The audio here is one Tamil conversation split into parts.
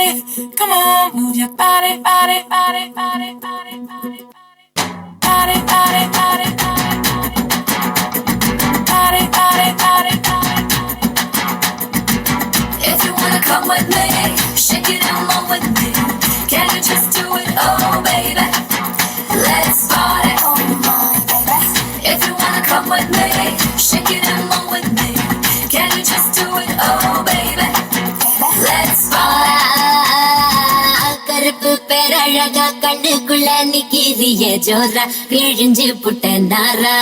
body. Come on, move your body, body, body, body, body, body, body, body, body, body, body, body, body. If you wanna come with me, shake it along with me. Can you just do it, oh baby? Let's party, oh my baby. If you wanna come with me, shake it along with me. Can you just do it, oh baby? Let's party. கருப்பு பேரழகா கண்ணுக்குள்ள நிக்கிறிய ஜோரா கிழிஞ்சு புட்ட நாரா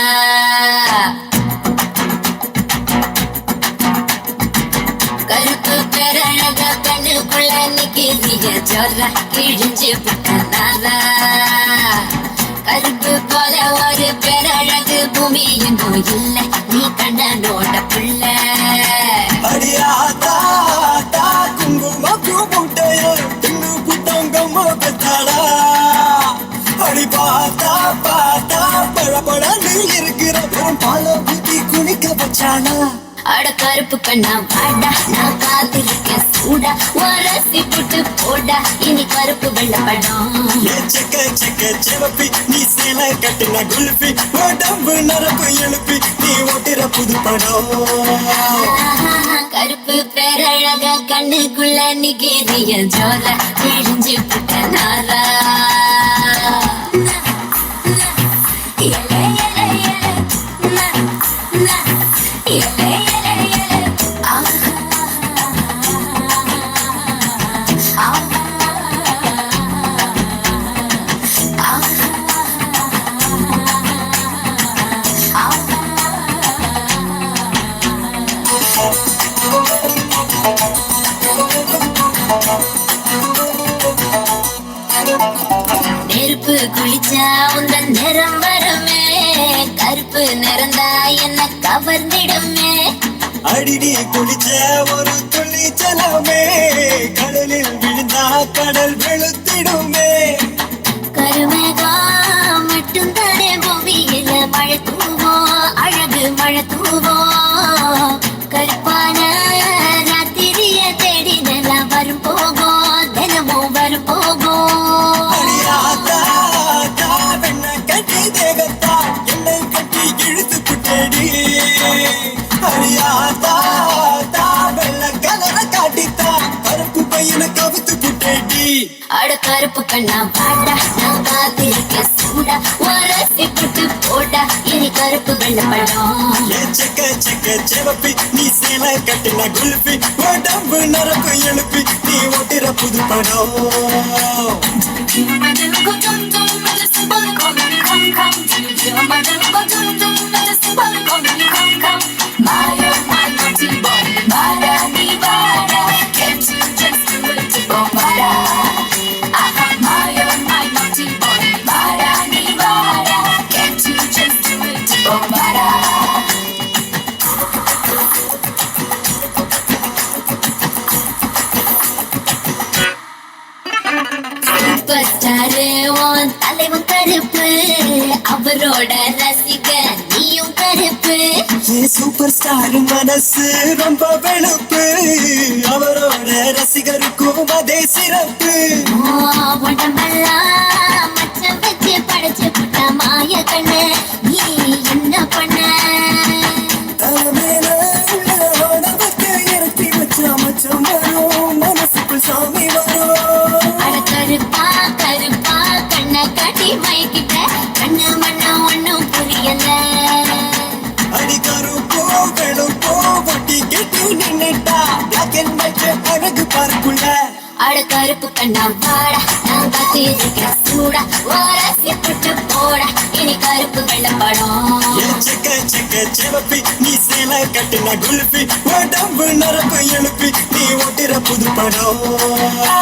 கருப்பு பேரழகா கண்ணுக்குள்ள நிக்கிறிய ஜோரா கிழிஞ்சு புட்ட நாரா கருப்பு போல ஒரு பேரழகு பூமி எங்கும் இல்ல நீ கண்ணனோட புள்ள அடியாத்தா குங்குமப்பு முட்டையோ தின்னு புட்டங்கம்ம பெத்தாடா அடி பார்த்தா பழபழன்னு இருக்கிற பெரும் பால ஊத்தி குளிக்க வச்சானா அட கருப்பு கண்ணா வாடா நான் காத்திருக்கேன் சூடா வரசி புட்டு போடா இனி கருப்பு வெள்ள படம் செக்க செவப்பி நீ சேலை கட்டின குல்பி உடம்பு நரம்பு எழுப்பி நீ ஓட்டுற புது படம் கருப்பு பேரழகா கண்ணுக்குள்ள நிக்கிறிய ஜோல கிழிஞ்சு புட்ட நாரா நெருப்பு குளிச்சா உந்தன் நிறம் வருமே கருப்பு நிறந்தா என்ன கவர்ந்திடுமே அடிடி குளிச்ச ஒரு துளி ஜலமே கடலில் விழுந்தா கடல் வெளுத்திடுமே கருமேகா மட்டும் தானே பூமியில மழை தூவோம் அழகு மழை தூவோம் கருப்பான ராத்திரிய தேடி நல்லா வரும் போகும் தினமும் வரும் போகும் கட்டி தேகத்தா என்னை கட்டி இழுத்து புட்டடி அடியாத்தா வெள்ள கலர காட்டித்தா கருப்பு பையனை கவித்து புட்டடி அட கருப்பு கண்ணா பாடா நான் காத்திருக்கேன் சூடா வரசி புட்டு போடா இனி கருப்பு வெள்ள படம் செக்க செவப்பி நீ சேலை கட்டின குல்பி உடம்பு நரம்பு எழுப்பி நீ ஓட்டுற புது படம் தலைவன் கருப்பு அவரோட ரசிக நீயும் கருப்பு சூப்பர் ஸ்டார் மனசு ரொம்ப வெளுப்பு அவரோட ரசிகருக்கும் அதே சிறப்பு உடம்பெல்லாம் மச்சம் வச்சு படைச்சு புட்ட மாய கண்ணு நீ என்ன பண்ண தலைமையில இறக்கி வச்சா மச்சம் வரும் மனசுக்குள் சாமி வரும் அட கருப்பா கருப்பா கண்ணை காட்டி மயக்கிட்ட கண்ணு மண்ண ஒண்ணும் புரியல அடி கருப்போ வெளுப்போ வட்டி கெட்டு நின்னுட்டா பிளாக் அண்ட் ஒயிட் அழகு பார்க்குள்ள அட கருப்பு கண்ணா வாடா நான் காத்திருக்கேன் சூடா வரசி புட்டு போடா இனி கருப்பு வெள்ள படம் செக்க செவப்பி நீ சேலை கட்டின குல்பி உடம்பு நரம்பு எழுப்பி நீ ஓட்டுற புது படம்